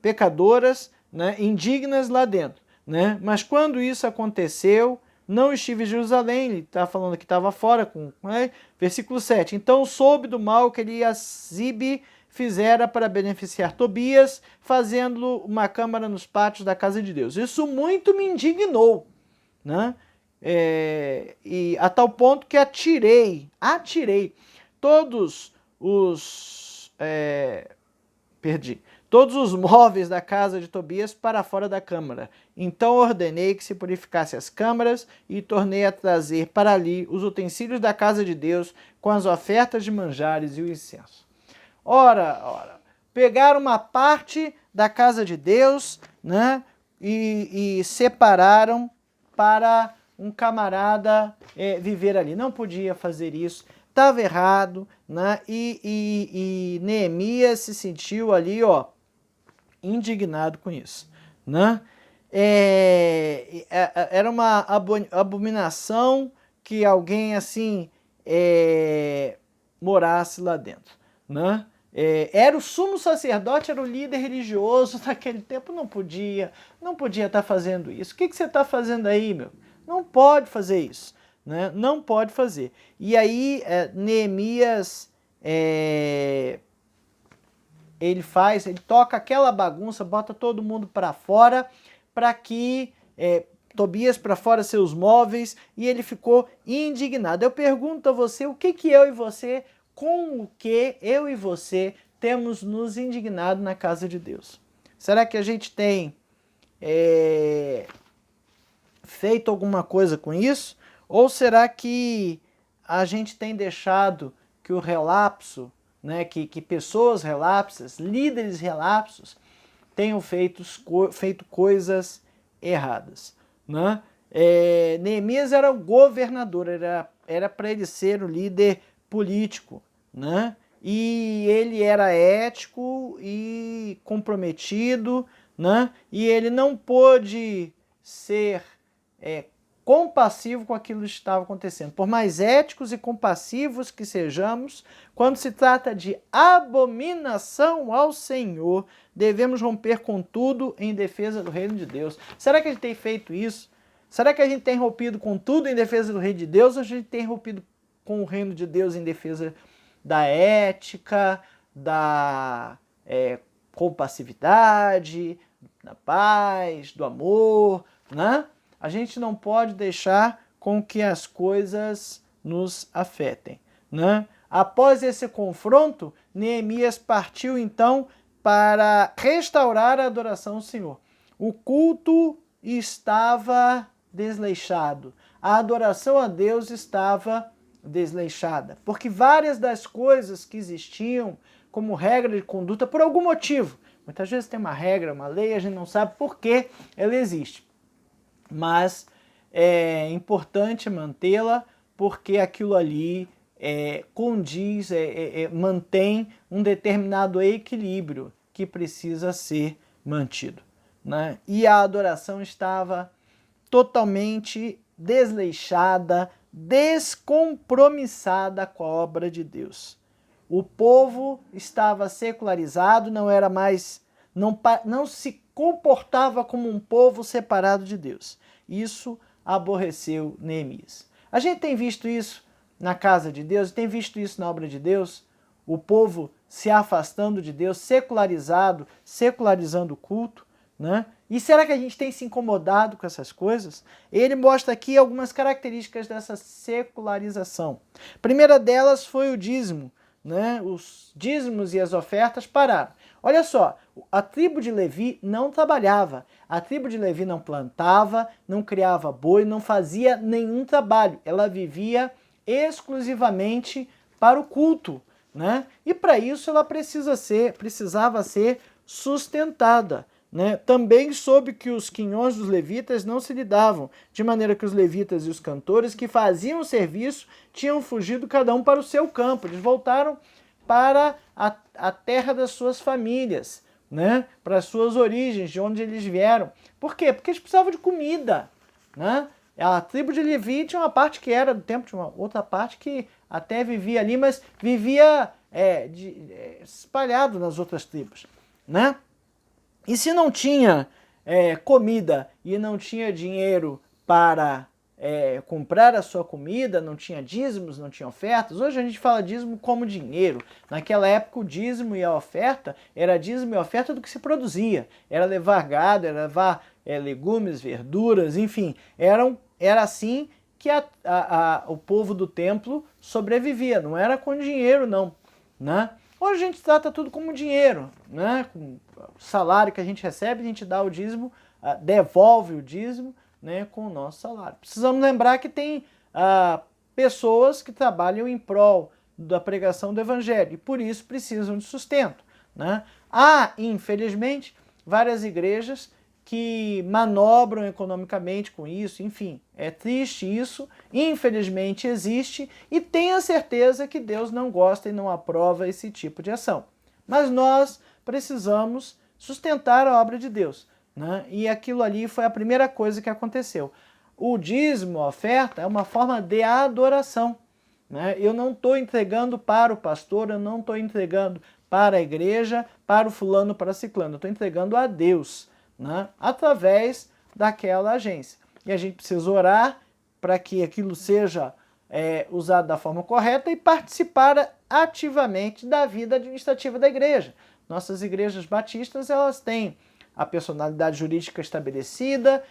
A: pecadoras, né, indignas lá dentro, né? Mas quando isso aconteceu, não estive em Jerusalém, ele está falando que estava fora, né? Versículo 7, então soube do mal que Eliasibe fizera para beneficiar Tobias, fazendo uma câmara nos pátios da casa de Deus. Isso muito me indignou, né? E a tal ponto que atirei todos os móveis da casa de Tobias para fora da câmara. Então ordenei que se purificasse as câmaras e tornei a trazer para ali os utensílios da casa de Deus com as ofertas de manjares e o incenso. Ora, pegaram uma parte da casa de Deus, né, e separaram para um camarada viver ali. Não podia fazer isso, estava errado, né? E Neemias se sentiu ali, indignado com isso, né? Era uma abominação que alguém assim morasse lá dentro, né? era o sumo sacerdote, era o líder religioso naquele tempo, não podia estar fazendo isso. O que você está fazendo aí, meu? Não pode fazer isso, né? Não pode fazer. E aí Neemias, ele toca aquela bagunça, bota todo mundo para fora, para que Tobias para fora seus móveis, e ele ficou indignado. Eu pergunto a você, o que eu e você, com o que eu e você temos nos indignado na casa de Deus? Será que a gente tem feito alguma coisa com isso? Ou será que a gente tem deixado que o relapso, né, que pessoas relapsas, líderes relapsos, tenham feito coisas erradas, né? Neemias era o governador, era para ele ser o líder político, né? E ele era ético e comprometido, né? E ele não pôde ser compassivo com aquilo que estava acontecendo. Por mais éticos e compassivos que sejamos, quando se trata de abominação ao Senhor, devemos romper com tudo em defesa do reino de Deus. Será que a gente tem feito isso? Será que a gente tem rompido com tudo em defesa do reino de Deus, ou a gente tem rompido com o reino de Deus em defesa da ética, da compassividade, da paz, do amor, né? A gente não pode deixar com que as coisas nos afetem, né? Após esse confronto, Neemias partiu então para restaurar a adoração ao Senhor. O culto estava desleixado, a adoração a Deus estava desleixada, porque várias das coisas que existiam como regra de conduta, por algum motivo, muitas vezes tem uma regra, uma lei, a gente não sabe por que ela existe, mas é importante mantê-la porque aquilo ali condiz, mantém um determinado equilíbrio que precisa ser mantido, né? E a adoração estava totalmente desleixada, descompromissada com a obra de Deus. O povo estava secularizado, não era mais, não se comportava como um povo separado de Deus. Isso aborreceu Neemias. A gente tem visto isso na casa de Deus, tem visto isso na obra de Deus, o povo se afastando de Deus, secularizando o culto, né? E será que a gente tem se incomodado com essas coisas? Ele mostra aqui algumas características dessa secularização. A primeira delas foi o dízimo, né? Os dízimos e as ofertas pararam. Olha só, a tribo de Levi não trabalhava, a tribo de Levi não plantava, não criava boi, não fazia nenhum trabalho. Ela vivia exclusivamente para o culto, né? E para isso ela precisava ser sustentada, né? Também soube que os quinhões dos levitas não se lidavam, de maneira que os levitas e os cantores que faziam o serviço tinham fugido cada um para o seu campo. Eles voltaram para a terra das suas famílias, né? Para as suas origens, de onde eles vieram. Por quê? Porque eles precisavam de comida, né? A tribo de Levi tinha uma parte que era do templo, tinha uma outra parte que até vivia ali, mas vivia espalhado nas outras tribos, né? E se não tinha comida e não tinha dinheiro para comprar a sua comida, não tinha dízimos, não tinha ofertas. Hoje a gente fala dízimo como dinheiro. Naquela época o dízimo e a oferta era dízimo e oferta do que se produzia. Era levar gado, era levar legumes, verduras, enfim. Era assim que o povo do templo sobrevivia. Não era com dinheiro, não, né? Hoje a gente trata tudo como dinheiro, né? Com o salário que a gente recebe, a gente dá o dízimo, devolve o dízimo, né, com o nosso salário. Precisamos lembrar que tem pessoas que trabalham em prol da pregação do evangelho e por isso precisam de sustento, né? Há, infelizmente, várias igrejas que manobram economicamente com isso, enfim, é triste isso, infelizmente existe, e tenha certeza que Deus não gosta e não aprova esse tipo de ação. Mas nós precisamos sustentar a obra de Deus, né? E aquilo ali foi a primeira coisa que aconteceu. O dízimo, a oferta, é uma forma de adoração, né? Eu não estou entregando para o pastor, eu não estou entregando para a igreja, para o fulano, para o ciclano, eu estou entregando a Deus, né? Através daquela agência. E a gente precisa orar para que aquilo seja usado da forma correta e participar ativamente da vida administrativa da igreja. Nossas igrejas batistas, elas têm a personalidade jurídica estabelecida,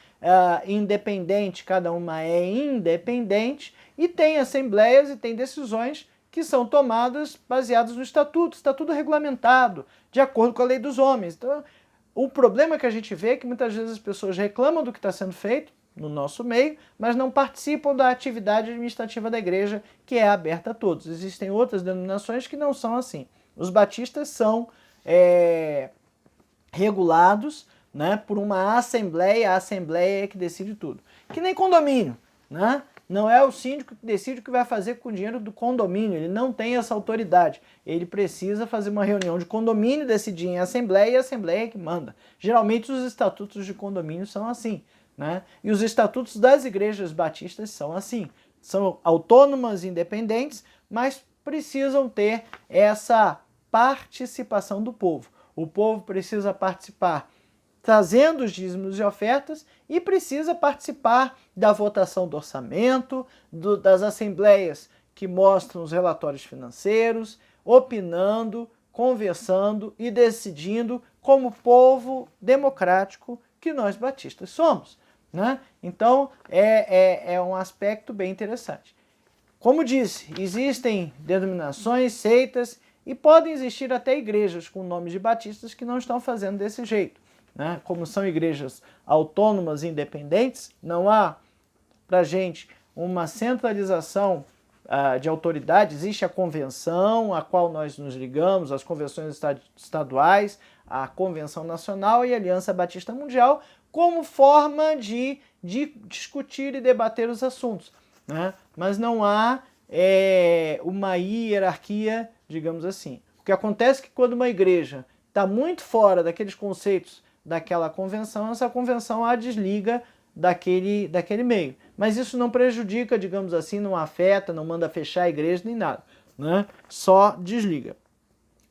A: independente, cada uma é independente, e tem assembleias e tem decisões que são tomadas baseadas no estatuto regulamentado, de acordo com a lei dos homens. Então, o problema que a gente vê é que muitas vezes as pessoas reclamam do que está sendo feito no nosso meio, mas não participam da atividade administrativa da igreja, que é aberta a todos. Existem outras denominações que não são assim. Os batistas são regulados, né, por uma assembleia, a assembleia é que decide tudo. Que nem condomínio, né? Não é o síndico que decide o que vai fazer com o dinheiro do condomínio, ele não tem essa autoridade. Ele precisa fazer uma reunião de condomínio, decidir em assembleia e a assembleia é que manda. Geralmente os estatutos de condomínio são assim, né? E os estatutos das igrejas batistas são assim. São autônomas, independentes, mas precisam ter essa participação do povo. O povo precisa participar trazendo os dízimos e ofertas e precisa participar da votação do orçamento, das assembleias que mostram os relatórios financeiros, opinando, conversando e decidindo como povo democrático que nós batistas somos, né? Então, é um aspecto bem interessante. Como disse, existem denominações, seitas e podem existir até igrejas com nomes de batistas que não estão fazendo desse jeito, né? Como são igrejas autônomas e independentes, não há para a gente uma centralização de autoridade. Existe a convenção a qual nós nos ligamos, as convenções estaduais, a Convenção Nacional e a Aliança Batista Mundial, como forma de discutir e debater os assuntos, né? Mas não há uma hierarquia, digamos assim. O que acontece é que quando uma igreja está muito fora daqueles conceitos daquela convenção, essa convenção a desliga daquele meio. Mas isso não prejudica, digamos assim, não afeta, não manda fechar a igreja nem nada, né? Só desliga.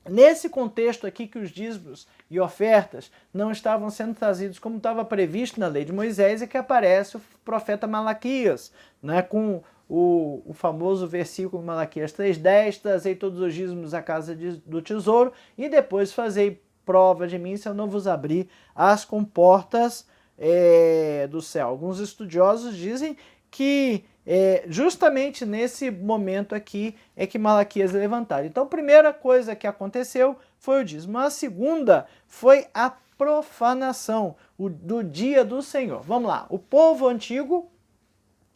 A: Nesse contexto aqui que os dízimos e ofertas não estavam sendo trazidos como estava previsto na lei de Moisés, é que aparece o profeta Malaquias, né, com o famoso versículo Malaquias 3,10, trazei todos os dízimos à casa do tesouro e depois fazei prova de mim se eu não vos abrir as comportas do céu. Alguns estudiosos dizem que justamente nesse momento aqui é que Malaquias é levantado. Então a primeira coisa que aconteceu foi o dízimo. A segunda foi a profanação do dia do Senhor. Vamos lá, o povo antigo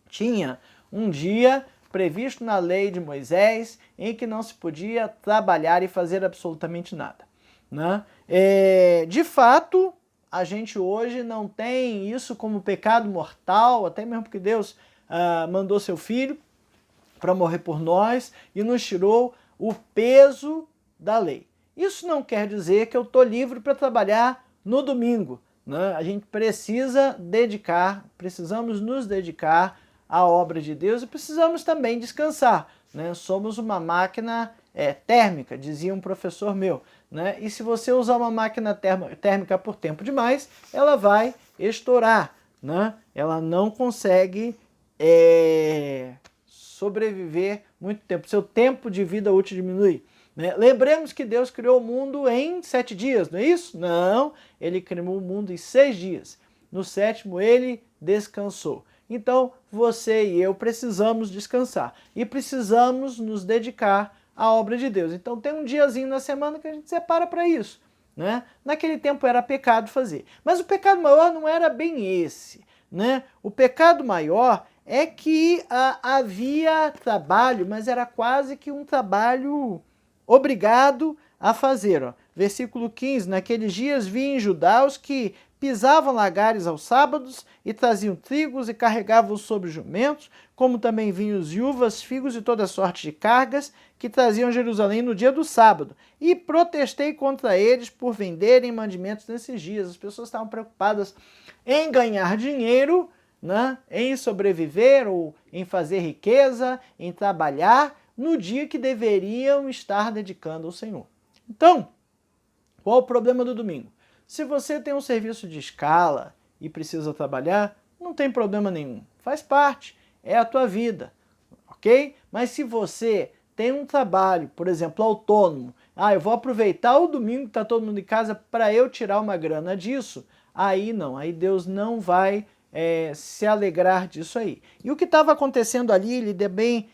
A: tinha um dia previsto na lei de Moisés em que não se podia trabalhar e fazer absolutamente nada, né? De fato, a gente hoje não tem isso como pecado mortal, até mesmo porque Deus mandou seu Filho para morrer por nós e nos tirou o peso da lei. Isso não quer dizer que eu estou livre para trabalhar no domingo, né? A gente precisamos nos dedicar à obra de Deus e precisamos também descansar, né? Somos uma máquina térmica, dizia um professor meu, né? E se você usar uma máquina térmica por tempo demais, ela vai estourar, né? Ela não consegue sobreviver muito tempo. Seu tempo de vida útil diminui, né? Lembremos que Deus criou o mundo em 7 dias, não é isso? Não, ele criou o mundo em 6 dias. No 7º ele descansou. Então você e eu precisamos descansar e precisamos nos dedicar à obra de Deus. Então tem um diazinho na semana que a gente separa para isso, né? Naquele tempo era pecado fazer. Mas o pecado maior não era bem esse, né? O pecado maior é que havia trabalho, mas era quase que um trabalho obrigado a fazer. Ó. Versículo 15, naqueles dias vi em Judá os que pisavam lagares aos sábados e traziam trigos e carregavam sobre jumentos, como também vinhos e uvas, figos e toda sorte de cargas que traziam a Jerusalém no dia do sábado. E protestei contra eles por venderem mandimentos nesses dias. As pessoas estavam preocupadas em ganhar dinheiro né, em sobreviver ou em fazer riqueza, em trabalhar, no dia que deveriam estar dedicando ao Senhor. Então, qual o problema do domingo? Se você tem um serviço de escala e precisa trabalhar, não tem problema nenhum. Faz parte, é a tua vida, ok? Mas se você tem um trabalho, por exemplo, autônomo, eu vou aproveitar o domingo que está todo mundo em casa para eu tirar uma grana disso, aí não, aí Deus não vai se alegrar disso aí. E o que estava acontecendo ali, ele também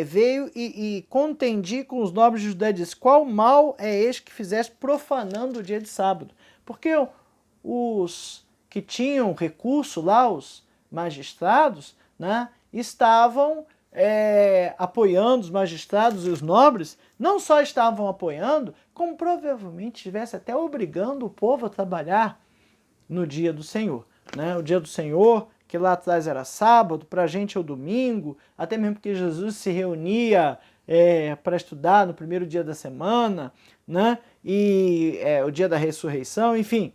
A: veio e contendi com os nobres de Judá e disse: qual mal é este que fizeste profanando o dia de sábado? Porque os que tinham recurso lá, os magistrados, né, estavam apoiando os magistrados e os nobres, não só estavam apoiando, como provavelmente estivesse até obrigando o povo a trabalhar no dia do Senhor. Né? O dia do Senhor, que lá atrás era sábado, para a gente é o domingo, até mesmo porque Jesus se reunia para estudar no primeiro dia da semana, né? E o dia da ressurreição, enfim.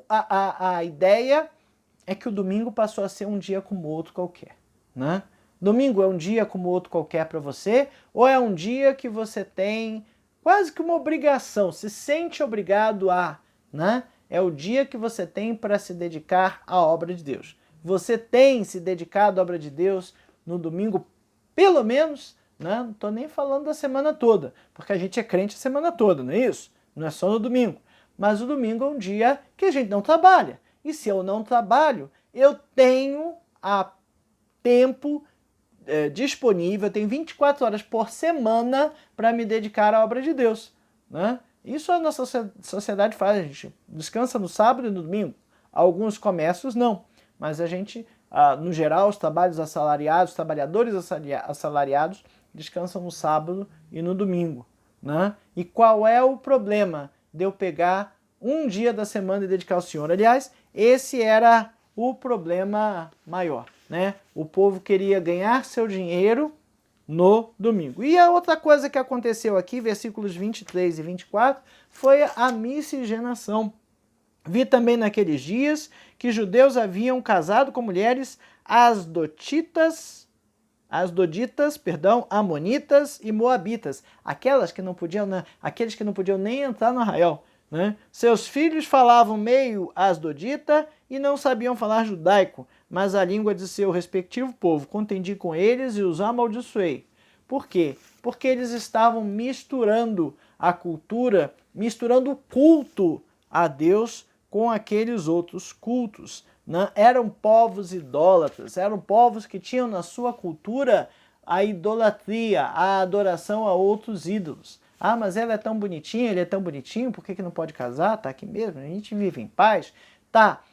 A: A ideia é que o domingo passou a ser um dia como outro qualquer. Né? Domingo é um dia como outro qualquer para você, ou é um dia que você tem quase que uma obrigação, se sente obrigado a, né? É o dia que você tem para se dedicar à obra de Deus. Você tem se dedicado à obra de Deus no domingo, pelo menos, né? Não estou nem falando da semana toda, porque a gente é crente a semana toda, não é isso? Não é só no domingo. Mas o domingo é um dia que a gente não trabalha. E se eu não trabalho, eu tenho tempo disponível, eu tenho 24 horas por semana para me dedicar à obra de Deus. Né? Isso a nossa sociedade faz, a gente descansa no sábado e no domingo. Alguns comércios não, mas a gente, no geral, os trabalhos assalariados, os trabalhadores assalariados descansam no sábado e no domingo. Né? E qual é o problema de eu pegar um dia da semana e dedicar ao Senhor? Aliás, esse era o problema maior. Né? O povo queria ganhar seu dinheiro no domingo. E a outra coisa que aconteceu aqui, versículos 23 e 24, foi a miscigenação. Vi também naqueles dias que judeus haviam casado com mulheres asdoditas, amonitas e moabitas, aqueles que não podiam nem entrar no arraial. Né? Seus filhos falavam meio asdodita e não sabiam falar judaico, mas a língua de seu respectivo povo. Contendi com eles e os amaldiçoei. Por quê? Porque eles estavam misturando a cultura, misturando o culto a Deus com aqueles outros cultos. Né? Eram povos idólatras, eram povos que tinham na sua cultura a idolatria, a adoração a outros ídolos. Mas ela é tão bonitinha, ele é tão bonitinho, por que não pode casar? Tá aqui mesmo, a gente vive em paz. Tá.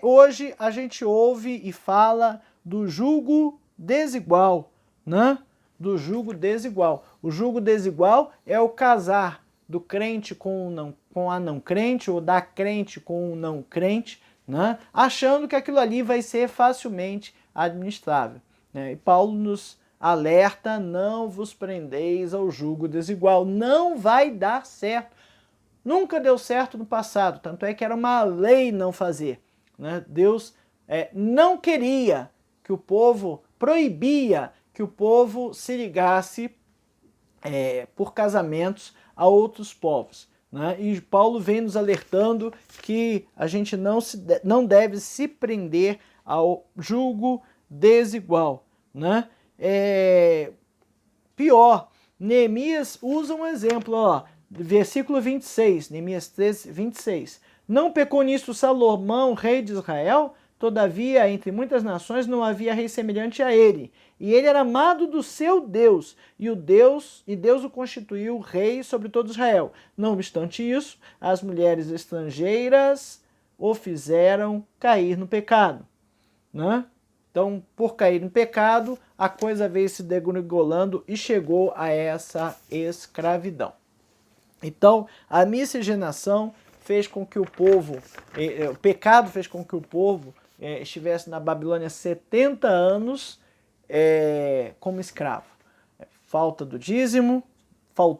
A: Hoje a gente ouve e fala do jugo desigual, né? Do jugo desigual. O jugo desigual é o casar do crente com a não crente, ou da crente com o não crente, né? Achando que aquilo ali vai ser facilmente administrável. Né? E Paulo nos alerta: não vos prendeis ao jugo desigual. Não vai dar certo. Nunca deu certo no passado, tanto é que era uma lei não fazer. Né? Deus não queria que o povo, proibia que o povo se ligasse por casamentos a outros povos. Né? E Paulo vem nos alertando que a gente não deve se prender ao jugo desigual. Né? Pior, Neemias usa um exemplo, ó, versículo 26, Neemias 13, 26. Não pecou nisso Salomão, rei de Israel? Todavia, entre muitas nações não havia rei semelhante a ele. E ele era amado do seu Deus, e Deus o constituiu rei sobre todo Israel. Não obstante isso, as mulheres estrangeiras o fizeram cair no pecado. Né? Então, por cair no pecado, a coisa veio se degringolando e chegou a essa escravidão. Então, a miscigenação fez com que o pecado fez com que o povo estivesse na Babilônia 70 anos como escravo. Falta do dízimo,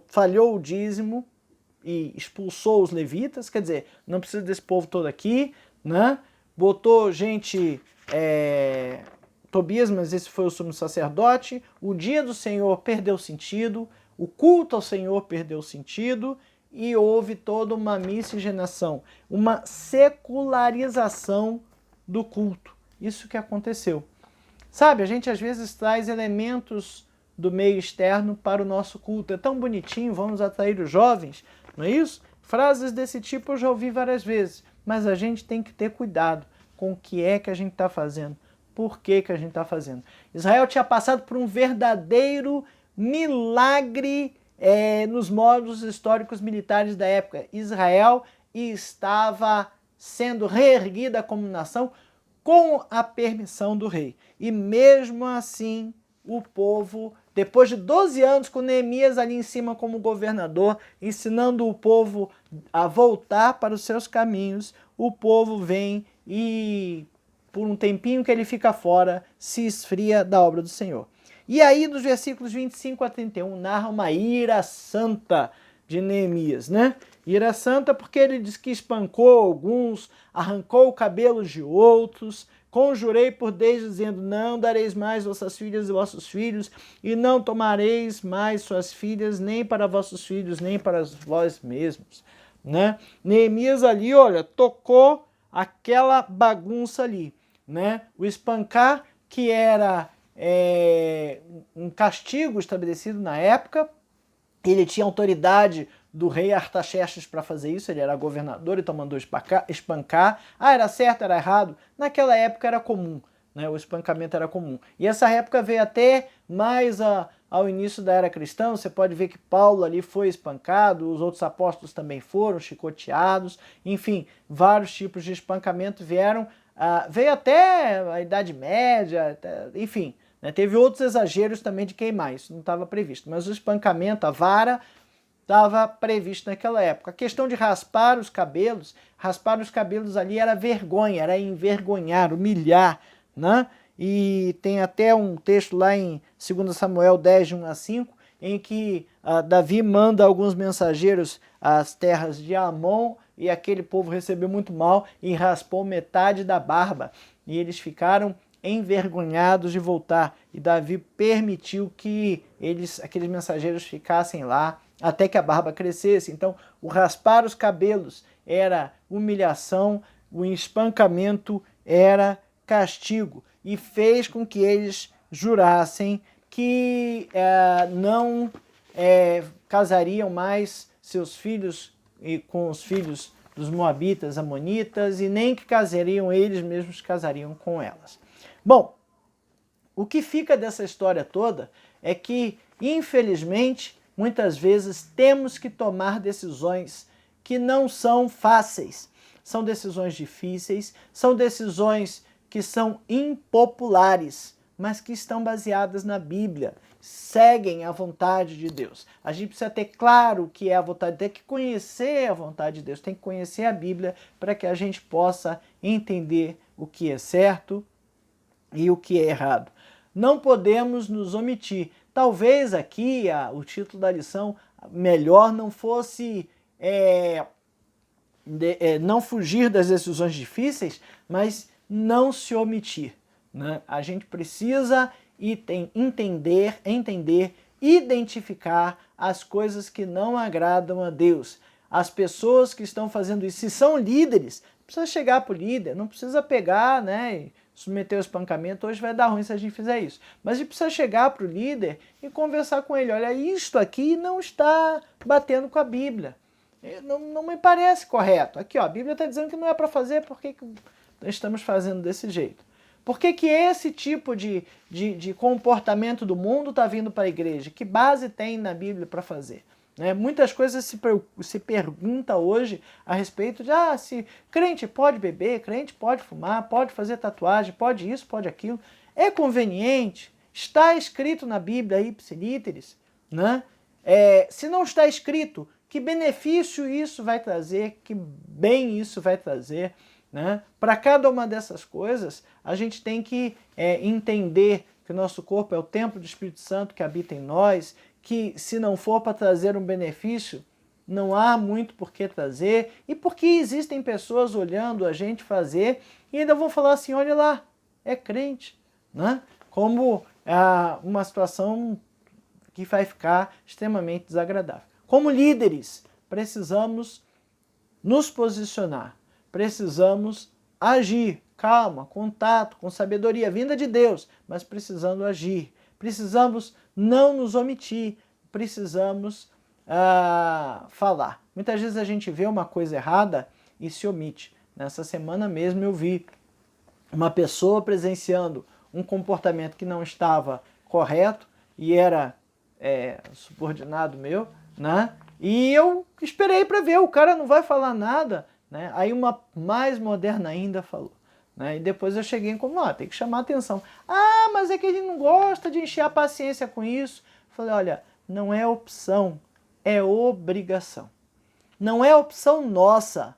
A: falhou o dízimo e expulsou os levitas, quer dizer, não precisa desse povo todo aqui, né? botou gente, Tobias, mas esse foi o sumo sacerdote, o dia do Senhor perdeu sentido, o culto ao Senhor perdeu sentido, e houve toda uma miscigenação, uma secularização do culto. Isso que aconteceu. Sabe, a gente às vezes traz elementos do meio externo para o nosso culto. É tão bonitinho, vamos atrair os jovens, não é isso? Frases desse tipo eu já ouvi várias vezes, mas a gente tem que ter cuidado com o que é que a gente está fazendo. Por que que a gente está fazendo? Israel tinha passado por um verdadeiro milagre nos modos históricos militares da época. Israel estava sendo reerguida como nação com a permissão do rei. E mesmo assim, o povo, depois de 12 anos com Neemias ali em cima como governador, ensinando o povo a voltar para os seus caminhos, o povo vem e, por um tempinho que ele fica fora, se esfria da obra do Senhor. E aí, dos versículos 25 a 31, narra uma ira santa de Neemias, né? Ira santa porque ele diz que espancou alguns, arrancou o cabelo de outros, conjurei por Deus dizendo, não dareis mais vossas filhas e vossos filhos, e não tomareis mais suas filhas, nem para vossos filhos, nem para vós mesmos, né? Neemias ali, olha, tocou aquela bagunça ali, né? O espancar, que era um castigo estabelecido na época, ele tinha autoridade do rei Artaxerxes para fazer isso, ele era governador, então mandou espancar. Ah, era certo, era errado? Naquela época era comum, né? O espancamento era comum. E essa época veio até mais ao início da era cristã. Você pode ver que Paulo ali foi espancado, os outros apóstolos também foram chicoteados, enfim, vários tipos de espancamento vieram, veio até a Idade Média, enfim, né? Teve outros exageros também de queimar, isso não estava previsto, mas o espancamento, a vara, estava previsto naquela época. A questão de raspar os cabelos ali era vergonha, era envergonhar, humilhar, né? E tem até um texto lá em 2 Samuel 10, de 1 a 5, em que Davi manda alguns mensageiros às terras de Amon, e aquele povo recebeu muito mal e raspou metade da barba, e eles ficaram envergonhados de voltar, e Davi permitiu que aqueles mensageiros ficassem lá até que a barba crescesse. Então, o raspar os cabelos era humilhação, o espancamento era castigo, e fez com que eles jurassem que não casariam mais seus filhos com os filhos dos moabitas, amonitas, e nem que casariam eles mesmos, casariam com elas. Bom, o que fica dessa história toda é que, infelizmente, muitas vezes temos que tomar decisões que não são fáceis. São decisões difíceis, são decisões que são impopulares, mas que estão baseadas na Bíblia, seguem a vontade de Deus. A gente precisa ter claro o que é a vontade, tem que conhecer a vontade de Deus, tem que conhecer a Bíblia para que a gente possa entender o que é certo e o que é errado. Não podemos nos omitir. Talvez aqui o título da lição melhor não fosse não fugir das decisões difíceis, mas não se omitir, né? A gente precisa entender, identificar as coisas que não agradam a Deus. As pessoas que estão fazendo isso, se são líderes, precisa chegar para o líder, não precisa pegar, né, e submeter o espancamento. Hoje vai dar ruim se a gente fizer isso. Mas a gente precisa chegar para o líder e conversar com ele. Olha, isto aqui não está batendo com a Bíblia. Não me parece correto. Aqui, ó, a Bíblia está dizendo que não é para fazer, por que estamos fazendo desse jeito? Por que esse tipo de comportamento do mundo está vindo para a igreja? Que base tem na Bíblia para fazer? Né? Muitas coisas se pergunta hoje a respeito de se crente pode beber, crente pode fumar, pode fazer tatuagem, pode isso, pode aquilo. É conveniente? Está escrito na Bíblia ipsis literis, né? Se não está escrito, que benefício isso vai trazer, que bem isso vai trazer, né? Para cada uma dessas coisas, a gente tem que entender que o nosso corpo é o templo do Espírito Santo que habita em nós, que se não for para trazer um benefício, não há muito por que trazer, e porque existem pessoas olhando a gente fazer e ainda vão falar assim, olha lá, é crente, né? Como uma situação que vai ficar extremamente desagradável. Como líderes, precisamos nos posicionar, precisamos agir, calma, contato, com sabedoria, vinda de Deus, mas precisando agir. Precisamos não nos omitir, precisamos falar. Muitas vezes a gente vê uma coisa errada e se omite. Nessa semana mesmo eu vi uma pessoa presenciando um comportamento que não estava correto e era subordinado meu, né? E eu esperei para ver, o cara não vai falar nada, né? Aí uma mais moderna ainda falou, né? E depois eu cheguei como, tem que chamar atenção. Ah, mas é que ele não gosta de encher a paciência com isso. Falei, olha, não é opção, é obrigação. Não é opção nossa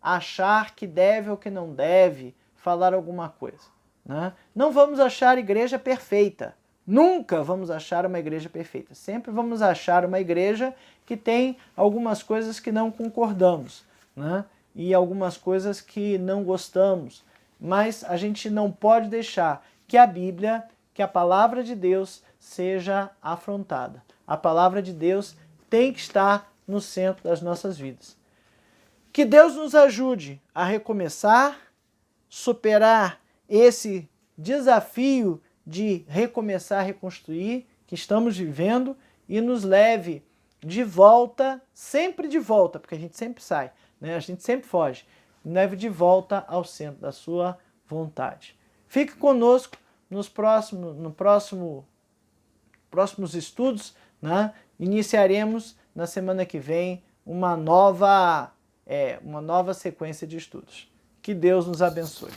A: achar que deve ou que não deve falar alguma coisa, né? Não vamos achar a igreja perfeita. Nunca vamos achar uma igreja perfeita. Sempre vamos achar uma igreja que tem algumas coisas que não concordamos, né? E algumas coisas que não gostamos. Mas a gente não pode deixar que a Bíblia, que a palavra de Deus seja afrontada. A palavra de Deus tem que estar no centro das nossas vidas. Que Deus nos ajude a recomeçar, superar esse desafio de recomeçar a reconstruir que estamos vivendo e nos leve de volta, sempre de volta, porque a gente sempre sai, né? A gente sempre foge, leve de volta ao centro da sua vontade. Fique conosco nos próximos estudos, né? Iniciaremos na semana que vem uma nova sequência de estudos. Que Deus nos abençoe.